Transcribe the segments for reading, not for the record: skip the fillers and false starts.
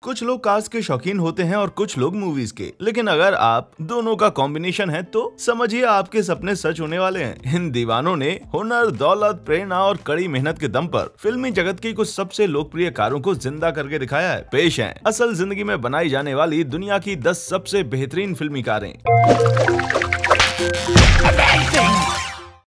कुछ लोग कार्स के शौकीन होते हैं और कुछ लोग मूवीज के, लेकिन अगर आप दोनों का कॉम्बिनेशन है तो समझिए आपके सपने सच होने वाले हैं। इन दीवानों ने हुनर, दौलत, प्रेरणा और कड़ी मेहनत के दम पर फिल्मी जगत की कुछ सबसे लोकप्रिय कारों को जिंदा करके दिखाया है। पेश है असल जिंदगी में बनाई जाने वाली दुनिया की 10 सबसे बेहतरीन फिल्मी कारें।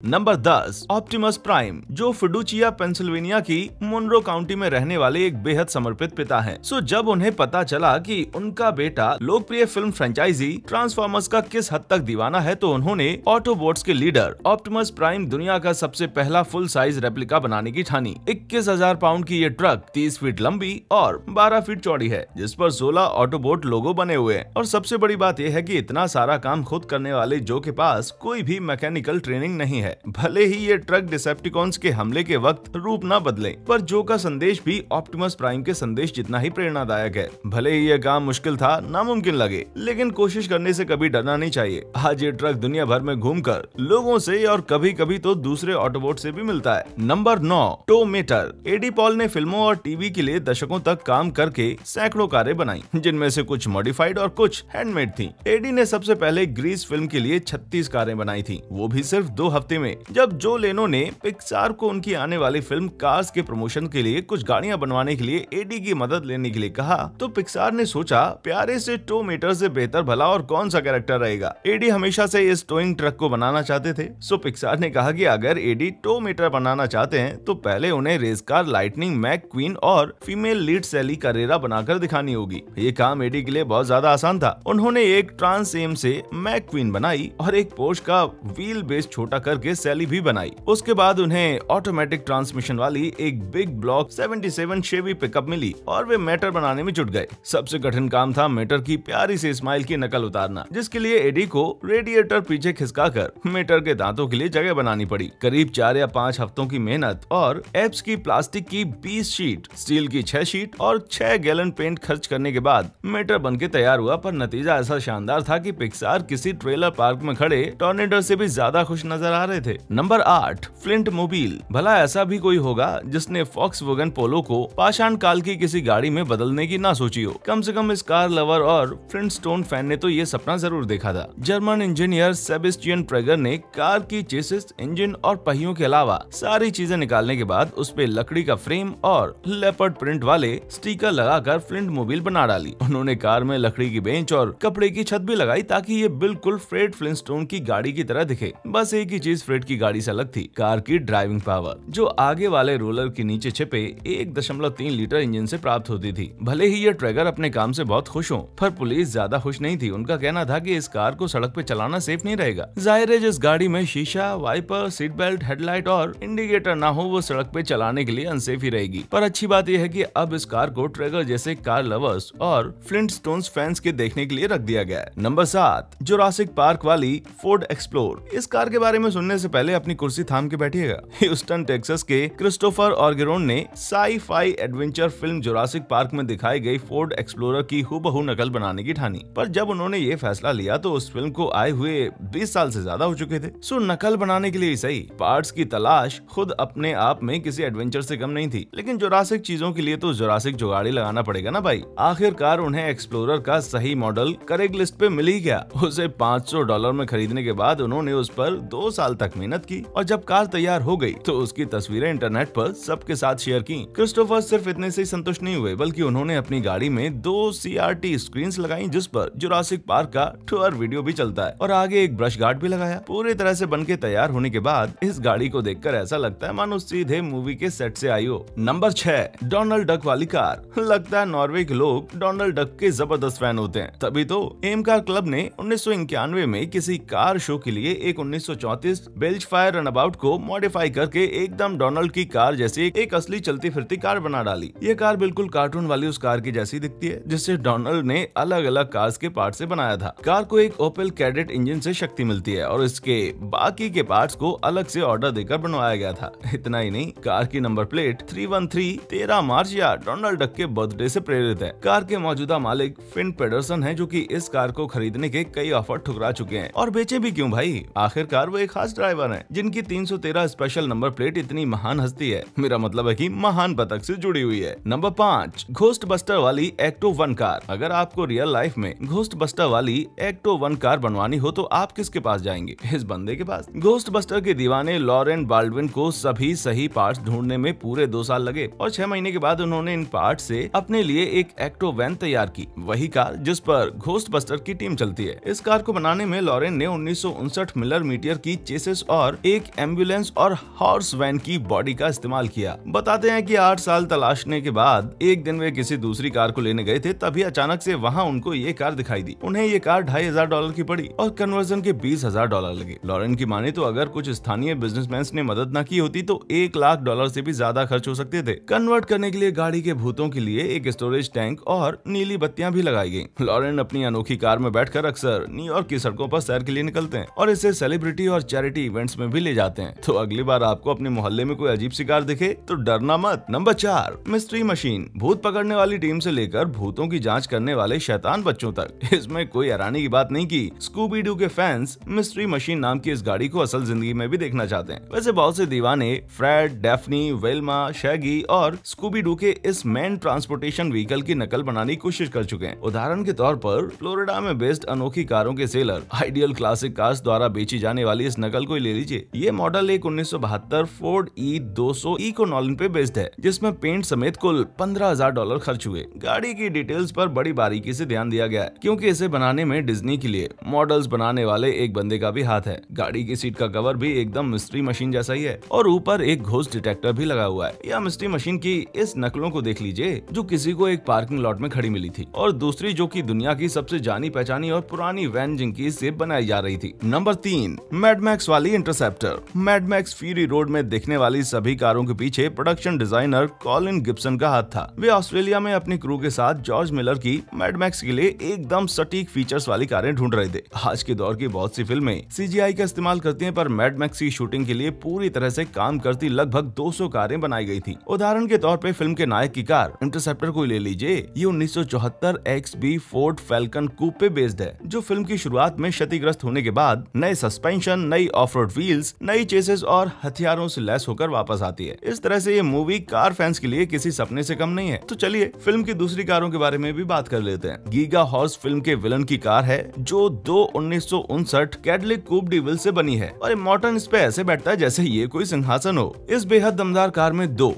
नंबर 10, ऑप्टिमस प्राइम, जो फिडुचिया पेंसिल्वेनिया की मोनरो काउंटी में रहने वाले एक बेहद समर्पित पिता हैं। जब उन्हें पता चला कि उनका बेटा लोकप्रिय फिल्म फ्रेंचाइजी ट्रांसफॉर्मर्स का किस हद तक दीवाना है, तो उन्होंने ऑटोबोट्स के लीडर ऑप्टिमस प्राइम दुनिया का सबसे पहला फुल साइज रेप्लिका बनाने की ठानी। 21,000 पाउंड की ये ट्रक 30 फीट लंबी और 12 फीट चौड़ी है, जिस पर 16 ऑटोबोट लोगो बने हुए हैं। और सबसे बड़ी बात यह है कि इतना सारा काम खुद करने वाले जो के पास कोई भी मैकेनिकल ट्रेनिंग नहीं है। भले ही ये ट्रक डिसेप्टिकॉन्स के हमले के वक्त रूप न बदले, पर जो का संदेश भी ऑप्टिमस प्राइम के संदेश जितना ही प्रेरणादायक है। भले ही ये काम मुश्किल था, नामुमकिन लगे, लेकिन कोशिश करने से कभी डरना नहीं चाहिए। आज ये ट्रक दुनिया भर में घूमकर लोगों से और कभी कभी तो दूसरे ऑटोबोट से भी मिलता है। Number 9, Tow Mater. Eddie Paul ने फिल्मों और टीवी के लिए दशकों तक काम करके सैकड़ों कारें बनाई, जिनमें से कुछ मॉडिफाइड और कुछ हैंडमेड थी। एडी ने सबसे पहले ग्रीस फिल्म के लिए 36 कारें बनाई थी, वो भी सिर्फ 2 हफ्ते में। जब जो लेनो ने पिक्सार को उनकी आने वाली फिल्म कार्स के प्रमोशन के लिए कुछ गाड़ियां बनवाने के लिए एडी की मदद लेने के लिए कहा, तो पिक्सार ने सोचा प्यारे से टो मीटर से बेहतर भला और कौन सा कैरेक्टर रहेगा। एडी हमेशा से इस टोइंग ट्रक को बनाना चाहते थे, सो पिक्सार ने कहा कि अगर एडी टो मीटर बनाना चाहते हैं तो पहले उन्हें race car Lightning McQueen और फीमेल लीड सैली कारेरा बनाकर दिखानी होगी। ये काम एडी के लिए बहुत ज्यादा आसान था। उन्होंने एक ट्रांस एम से मैक क्वीन बनाई और एक पोर्श का व्हील बेस छोटा करके सैली भी बनाई। उसके बाद उन्हें ऑटोमेटिक ट्रांसमिशन वाली एक बिग ब्लॉक 77 शेवी पिकअप मिली और वे मेटर बनाने में जुट गए। सबसे कठिन काम था मेटर की प्यारी सी स्माइल की नकल उतारना, जिसके लिए एडी को रेडिएटर पीछे खिसकाकर मेटर के दांतों के लिए जगह बनानी पड़ी। करीब 4 या 5 हफ्तों की मेहनत और एप्स की प्लास्टिक की 20 शीट, स्टील की 6 शीट और 6 गैलन पेंट खर्च करने के बाद मेटर बनके तैयार हुआ। पर नतीजा ऐसा शानदार था कि पिक्सार किसी ट्रेलर पार्क में खड़े टॉर्नेडो से भी ज्यादा खुश नजर आ रहे थे। Number 8, Flintmobile. भला ऐसा भी कोई होगा जिसने फॉक्सवैगन पोलो को पाषाण काल की किसी गाड़ी में बदलने की ना सोची हो। कम से कम इस कार लवर और फ्लिंटस्टोन फैन ने तो ये सपना जरूर देखा था। जर्मन इंजीनियर सेबेस्टियन ट्रेगर ने कार की चेसिस, इंजन और पहियों के अलावा सारी चीजें निकालने के बाद उस पे लकड़ी का फ्रेम और लेपर्ड प्रिंट वाले स्टिकर लगाकर फ्लिंट मोबिल बना डाली। उन्होंने कार में लकड़ी की बेंच और कपड़े की छत भी लगाई ताकि ये बिल्कुल फ्रेड फ्लिंटस्टोन की गाड़ी की तरह दिखे। बस एक ही चीज फ्रेड की गाड़ी से अलग थी, कार की ड्राइविंग पावर, जो आगे वाले रोलर के नीचे छिपे 1.3 लीटर इंजन से प्राप्त होती थी। भले ही ये ट्रेगर अपने काम से बहुत खुश हो, पर पुलिस ज्यादा खुश नहीं थी। उनका कहना था कि इस कार को सड़क पे चलाना सेफ नहीं रहेगा। जाहिर है जिस गाड़ी में शीशा, वाइपर, सीट बेल्ट, हेडलाइट और इंडिकेटर ना हो, वो सड़क पे चलाने के लिए अनसेफ ही रहेगी। पर अच्छी बात यह है कि अब इस कार को ट्रेगर जैसे कार लवर्स और फ्लिंटस्टोन्स फैंस के देखने के लिए रख दिया गया है। नंबर 7, जुरासिक पार्क वाली फोर्ड एक्सप्लोर। इस कार के बारे में सुनने से पहले अपनी कुर्सी थाम के बैठिएगा। ह्यूस्टन टेक्सास के क्रिस्टोफर ऑर्गेरोन ने sci-fi adventure film Jurassic park में दिखाई गई फोर्ड एक्सप्लोरर की हूबहू नकल बनाने की ठानी। पर जब उन्होंने ये फैसला लिया तो उस फिल्म को आए हुए 20 साल से ज्यादा हो चुके थे। सो नकल बनाने के लिए सही, पार्ट्स की तलाश खुद अपने आप में किसी एडवेंचर से कम नहीं थी। लेकिन जुरासिक चीजों के लिए तो जुरासिक जुगाड़ी लगाना पड़ेगा ना भाई। आखिरकार उन्हें एक्सप्लोरर का सही मॉडल करेगलिस्ट पे मिल ही गया। उसे $500 में खरीदने के बाद उन्होंने उस पर 2 साल तक मेहनत की और जब कार तैयार हो गई तो उसकी तस्वीरें इंटरनेट पर सबके साथ शेयर की। क्रिस्टोफर सिर्फ इतने से ही संतुष्ट नहीं हुए, बल्कि उन्होंने अपनी गाड़ी में 2 CRT स्क्रीन्स लगाई, जिस पर जुरासिक पार्क का टूर वीडियो भी चलता है, और आगे एक ब्रश गार्ड भी लगाया। पूरी तरह से बनके तैयार होने के बाद इस गाड़ी को देखकर ऐसा लगता है मानो सीधे मूवी के सेट से आई हो। नंबर 6, डोनाल्ड डक वाली कार। लगता है नॉर्वे के लोग डोनाल्ड डक के जबरदस्त फैन होते हैं, तभी तो एम कार क्लब ने 1991 में किसी कार शो के लिए एक 1934 बेल्ज फायर रनअबाउट को मॉडिफाई करके एकदम डोनाल्ड की कार जैसी एक असली चलती फिरती कार बना डाली। ये कार बिल्कुल कार्टून वाली उस कार की जैसी दिखती है, जिसे डोनाल्ड ने अलग अलग कार्स के पार्ट से बनाया था। कार को एक ओपेल कैडेट इंजन से शक्ति मिलती है और इसके बाकी के पार्ट्स को अलग से ऑर्डर देकर बनवाया गया था। इतना ही नहीं, कार की नंबर प्लेट 313 13 मार्च या डोनाल्ड डक के बर्थडे से प्रेरित है। कार के मौजूदा मालिक फिन पेडरसन है, जो कि इस कार को खरीदने के कई ऑफर ठुकरा चुके हैं। और बेचे भी क्यों भाई, आखिरकार वो एक खास ड्राइवर हैं, जिनकी 313 स्पेशल नंबर प्लेट इतनी महान हस्ती है, मेरा मतलब है कि महान पदक से जुड़ी हुई है। नंबर 5, घोस्ट बस्टर वाली एक्टो 1 कार। अगर आपको रियल लाइफ में घोस्ट बस्टर वाली एक्टो 1 कार बनवानी हो तो आप किसके पास जाएंगे? इस बंदे के पास। घोस्ट बस्टर के दीवाने लॉरेन बाल्डविन को सभी सही पार्ट्स ढूंढने में पूरे 2 साल लगे और 6 महीने के बाद उन्होंने इन पार्ट से अपने लिए एक एक्टो वैन तैयार की, वही कार जिस पर घोस्ट बस्टर की टीम चलती है। इस कार को बनाने में लॉरेन ने 1959 मिलर मीटर की चेसिस और एक एम्बुलेंस और हॉर्स वैन की बॉडी का इस्तेमाल किया। बताते हैं कि 8 साल तलाशने के बाद एक दिन वे किसी दूसरी कार को लेने गए थे, तभी अचानक से वहां उनको ये कार दिखाई दी। उन्हें ये कार $2,500 की पड़ी और कन्वर्जन के $20,000 लगे। लॉरेन की माने तो अगर कुछ स्थानीय बिजनेसमैन ने मदद न की होती तो $1 लाख से भी ज्यादा खर्च हो सकते थे। कन्वर्ट करने के लिए गाड़ी के भूतों के लिए एक स्टोरेज टैंक और नीली बत्तियां भी लगाई गई। लॉरेन अपनी अनोखी कार में बैठकर अक्सर न्यूयॉर्क की सड़कों पर सैर के लिए निकलते हैं और इसे सेलिब्रिटी और चैरिटी इवेंट्स में भी ले जाते हैं। तो अगली बार आपको अपने मोहल्ले में कोई अजीब सी कार दिखे तो डरना मत। Number 4, mystery machine. भूत पकड़ने वाली टीम से लेकर भूतों की जांच करने वाले शैतान बच्चों तक, इसमें कोई हैरानी की बात नहीं कि स्कूबी डू के फैंस मिस्ट्री मशीन नाम की इस गाड़ी को असल जिंदगी में भी देखना चाहते हैं। वैसे बहुत से दीवाने फ्रेड, डेफनी, वेल्मा, शैगी और स्कूबी डू के इस मैन ट्रांसपोर्टेशन व्हीकल की नकल बनाने की कोशिश कर चुके हैं। उदाहरण के तौर पर फ्लोरिडा में बेस्ड अनोखी कारों के सेलर आइडियल क्लासिक कार्स द्वारा बेची जाने वाली इस नकल को ले लीजिए। ये मॉडल एक 1972 फोर्ड E200 इकोनॉलन पे बेस्ड है, जिसमें पेंट समेत कुल $15,000 खर्च हुए। गाड़ी की डिटेल्स पर बड़ी बारीकी से ध्यान दिया गया है, क्योंकि इसे बनाने में डिज्नी के लिए मॉडल्स बनाने वाले एक बंदे का भी हाथ है। गाड़ी की सीट का कवर भी एकदम मिस्ट्री मशीन जैसा ही है और ऊपर एक घोस्ट डिटेक्टर भी लगा हुआ है। यह मिस्ट्री मशीन की इस नकलों को देख लीजिए, जो किसी को एक पार्किंग लॉट में खड़ी मिली थी और दूसरी जो कि दुनिया की सबसे जानी पहचानी और पुरानी वैन जिंकी से बनाई जा रही थी। नंबर 3, मैड मैक्स वाली interceptor. Mad max fury road में दिखने वाली सभी कारों के पीछे प्रोडक्शन डिजाइनर कॉलिन गिब्सन का हाथ था। वे ऑस्ट्रेलिया में अपनी क्रू के साथ जॉर्ज मिलर की मैड मैक्स के लिए एकदम सटीक फीचर्स वाली कारें ढूंढ रहे थे। आज के दौर की बहुत सी फिल्में CGI का इस्तेमाल करती हैं, पर मैड मैक्स की शूटिंग के लिए पूरी तरह से काम करती लगभग 200 कारें बनाई गई थी। उदाहरण के तौर पे फिल्म के नायक की कार इंटरसेप्टर को ले लीजिए। ये 1974 XB फोर्ड फैल्कन कूप पे बेस्ड है, जो फिल्म की शुरुआत में क्षतिग्रस्त होने के बाद नए सस्पेंशन, नई ऑफ रोड व्हील्स, नई चेसेस और हथियारों से लैस होकर वापस आती है। इस तरह से ये मूवी कार फैंस के लिए किसी सपने से कम नहीं है। तो चलिए फिल्म की दूसरी कारों के बारे में भी बात कर लेते हैं। गीगा हॉर्स फिल्म के विलन की कार है, जो 1959 Cadillac coop D will say बनी है और मॉर्टन इस पे ऐसे बैठता है जैसे ये कोई सिंहासन हो। इस बेहद दमदार कार में दो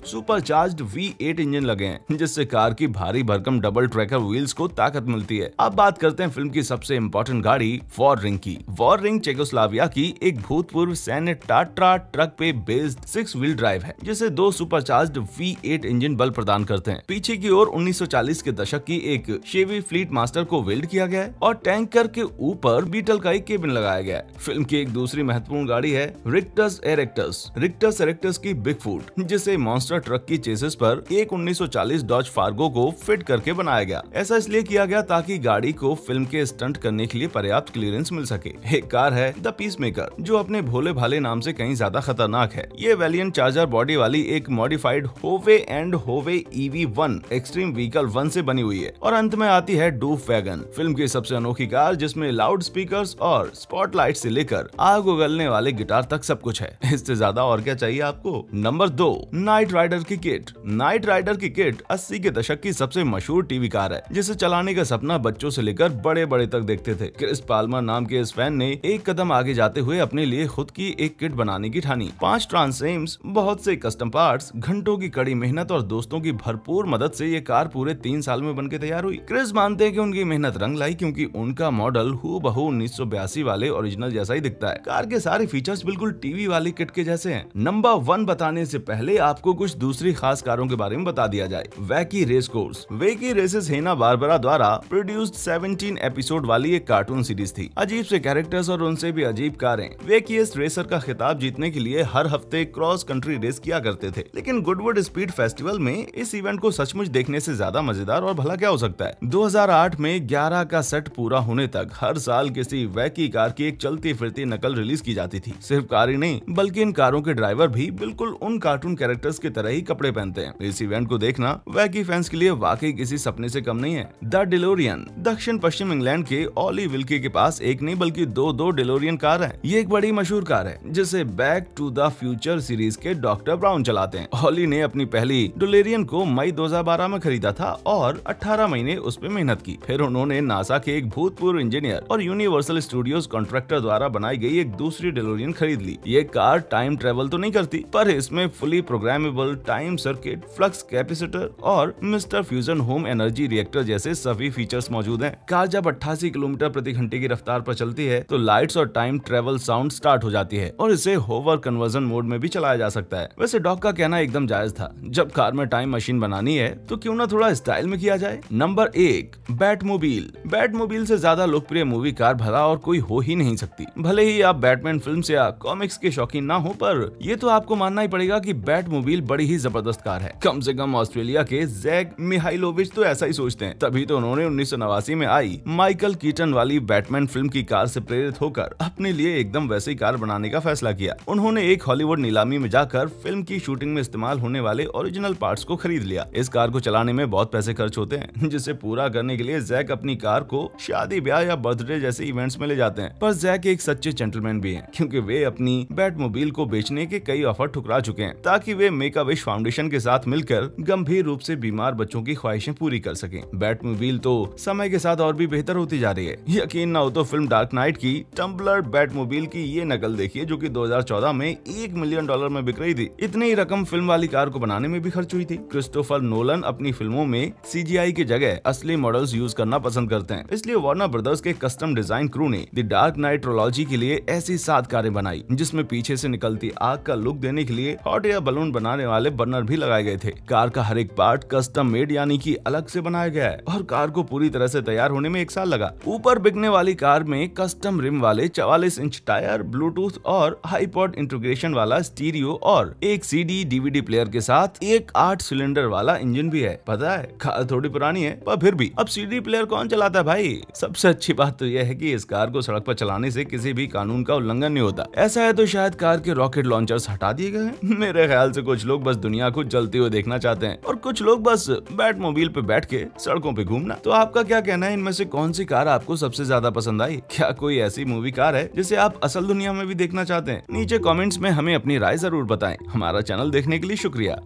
सुपरचार्ज्ड V8 इंजन लगे हैं, जिससे कार की भारी भरकम डबल ट्रैकर व्हील्स को ताकत मिलती है। अब बात करते हैं फिल्म की सबसे इम्पोर्टेंट गाड़ी वॉर रिंग की। वॉर रिंग चेकोस्लोवाकिया की एक भूतपूर्व सैन्य टाट्रा ट्रक पे बेस्ड 6 व्हील ड्राइव है, जिसे 2 सुपरचार्ज्ड V8 इंजन बल प्रदान करते हैं। पीछे की ओर 1940 के दशक की एक शेवी फ्लीट मास्टर को वेल्ड किया गया है और टैंकर के ऊपर बीटल का एक केबिन लगाया गया है। फिल्म की एक दूसरी महत्वपूर्ण गाड़ी है रिक्टस एरेक्टस की बिगफुट, जिसे मॉन्स्टर ट्रक की चेसिस पर एक 1940 डॉज फार्गो को फिट करके बनाया गया। ऐसा इसलिए किया गया ताकि गाड़ी को फिल्म के स्टंट करने के लिए पर्याप्त क्लियरेंस मिल सके। एक कार है द पीसमेकर, जो अपने भोले भाले नाम से कहीं ज्यादा खतरनाक है। ये वैलियंट चार्जर बॉडी वाली एक मॉडिफाइड होवे एंड होवे EV1 एक्सट्रीम व्हीकल 1 से बनी हुई है। और अंत में आती है डूफ वैगन, फिल्म की सबसे अनोखी कार, जिसमें लाउड स्पीकर्स और स्पॉटलाइट से लेकर आग उगलने वाले गिटार तक सब कुछ है। इससे ज्यादा और क्या चाहिए आपको। नंबर 2, नाइट राइडर की किट। नाइट राइडर की किट 80 के दशक की सबसे मशहूर टीवी कार है, जिसे चलाने का सपना बच्चों से लेकर बड़े बड़े तक देखते थे। क्रिस पाल्मर नाम के इस फैन ने एक कदम आगे जाते हुए अपने लिए खुद की एक किट बनाने की ठानी। 5 ट्रांसएम्स, बहुत से कस्टम पार्ट्स, घंटों की कड़ी मेहनत और दोस्तों की भरपूर मदद से ये कार पूरे 3 साल में बनके तैयार हुई। क्रिस मानते हैं कि उनकी मेहनत रंग लाई, क्योंकि उनका मॉडल हूबहू 1982 वाले ओरिजिनल जैसा ही दिखता है। कार के सारे फीचर्स बिल्कुल टीवी वाली किट के जैसे हैं। नंबर 1 बताने से पहले आपको कुछ दूसरी खास कारों के बारे में बता दिया जाए। Wacky race course. Wacky races Hanna Barbera द्वारा प्रोड्यूस्ड 17 एपिसोड वाली एक कार्टून सीरीज थी। अजीब से कैरेक्टर्स और उनसे भी अजीब कारें। वैकीएस्ट रेसर का खिताब जीतने के लिए हर हफ्ते क्रॉस कंट्री रेस किया करते थे, लेकिन गुडवुड स्पीड फेस्टिवल में इस इवेंट को सचमुच देखने से ज्यादा मजेदार और भला क्या हो सकता है। 2008 में 11 का सेट पूरा होने तक हर साल किसी वैकी कार की एक चलती फिरती नकल रिलीज की जाती थी। सिर्फ कार ही नहीं, बल्कि इन कारों के ड्राइवर भी बिल्कुल उन कार्टून कैरेक्टर्स की तरह ही कपड़े पहनते हैं। इस इवेंट को देखना वैकी फैंस के लिए वाकई किसी सपने से कम नहीं है। द डिलोरियन। दक्षिण पश्चिम इंग्लैंड के ऑली विल्की के पास एक नहीं बल्कि दो डिलोरियन कार है। ये एक बड़ी मशहूर कार है जिसे back to the future series के डॉक्टर ब्राउन चलाते हैं। हॉली ने अपनी पहली डोलेरियन को मई 2012 में खरीदा था और 18 महीने उस पर मेहनत की। फिर उन्होंने नासा के एक भूतपूर्व इंजीनियर और यूनिवर्सल स्टूडियोज कॉन्ट्रैक्टर द्वारा बनाई गई एक दूसरी डेलोरियन खरीद ली। ये कार टाइम ट्रेवल तो नहीं करती, पर इसमें fully programmable time circuit, flux capacitor और mister fusion home energy reactor जैसे सभी फीचर्स मौजूद हैं। कार जब 88 किलोमीटर प्रति घंटे की रफ्तार पर चलती है तो लाइट्स और टाइम ट्रेवल साउंड स्टार्ट हो जाती है और इसे होवर कन्वर्जन मोड में भी चलाया जा सकता है। वैसे डॉक का कहना एकदम जायज था, जब कार में टाइम मशीन बनानी है तो क्यों ना थोड़ा स्टाइल में किया जाए। Number 1, Batmobile. बैटमोबाइल से ज्यादा लोकप्रिय मूवी कार भला और कोई हो ही नहीं सकती। भले ही आप बैटमैन फिल्म या कॉमिक्स के शौकीन ना हो, पर ये तो आपको मानना ही पड़ेगा कि बैटमोबाइल बड़ी ही जबरदस्त कार है। कम से कम ऑस्ट्रेलिया के जैक मिहाइलोविच तो ऐसा ही सोचते हैं, तभी तो उन्होंने 1989 में आई माइकल कीटन वाली बैटमैन फिल्म की कार से प्रेरित होकर अपने लिए एकदम वैसी कार बनाने का फैसला किया। उन्होंने एक हॉलीवुड नीलामी में जाकर फिल्म की शूटिंग में इस्तेमाल होने वाले ओरिजिनल पार्ट्स को खरीद लिया। इस कार को चलाने में बहुत पैसे खर्च होते हैं, जिसे पूरा करने के लिए जैक अपनी कार को शादी, ब्याह या बर्थडे जैसे इवेंट्स में ले जाते हैं। पर जैक एक सच्चे जेंटलमैन भी हैं, क्योंकि वे अपनी बैटमोबाइल को बेचने के कई ऑफर ठुकरा चुके हैं ताकि वे मेक अ विश फाउंडेशन के साथ मिलकर गंभीर रूप से बीमार बच्चों की ख्वाहिशें पूरी कर सकें। बैटमोबाइल तो समय के साथ और भी बेहतर होती जा रही है। यकीन ना हो तो फिल्म डार्क नाइट की टम्बलर बैटमोबाइल की ये नकल देखिए, जो कि 2014 में $1 मिलियन में बिक रही थी। इतनी ही रकम फिल्म वाली कार को बनाने में भी खर्च हुई थी। क्रिस्टोफर नोलन अपनी फिल्मों में CGI की जगह असली मॉडल्स यूज करना पसंद करते हैं, इसलिए वार्नर ब्रदर्स के कस्टम डिजाइन क्रू ने द डार्क नाइट ट्रोलॉजी के लिए ऐसी 7 कारें बनाई, जिसमें पीछे से निकलती आग का लुक देने के लिए हॉट एयर बलून बनाने वाले बर्नर भी लगाए गए थे। कार का हर एक पार्ट कस्टम मेड यानी कि अलग से बनाया गया है और कार को पूरी तरह से तैयार होने में 1 साल लगा। ऊपर बिकने वाली कार में कस्टम रिम वाले 44 इंच टायर, ब्लूटूथ और हाईपॉड इंटीग्रेशन वाला स्टीरियो और एक CD DVD प्लेयर के साथ एक 8 सिलेंडर वाला इंजन भी है। पता है कार थोड़ी पुरानी है, पर फिर भी अब CD प्लेयर कौन चलाता है भाई। सबसे अच्छी बात तो यह है कि इस कार को सड़क पर चलाने से किसी भी कानून का उल्लंघन नहीं होता। ऐसा है तो शायद कार के रॉकेट लॉन्चर्स हटा दिए गए हैं। मेरे ख्याल से कुछ लोग बस दुनिया को जलते हुए देखना चाहते हैं और कुछ लोग बस बैटमोबाइल पे बैठ के सड़कों पे घूमना। तो आपका क्या कहना है, इनमें से कौन सी कार आपको सबसे ज्यादा पसंद आई? क्या कोई ऐसी मूवी कार है जिसे आप असल दुनिया में भी देखना चाहते हैं? नीचे कमेंट्स में हमें अपनी राय जरूर बताएं। हमारा चैनल देखने के लिए शुक्रिया।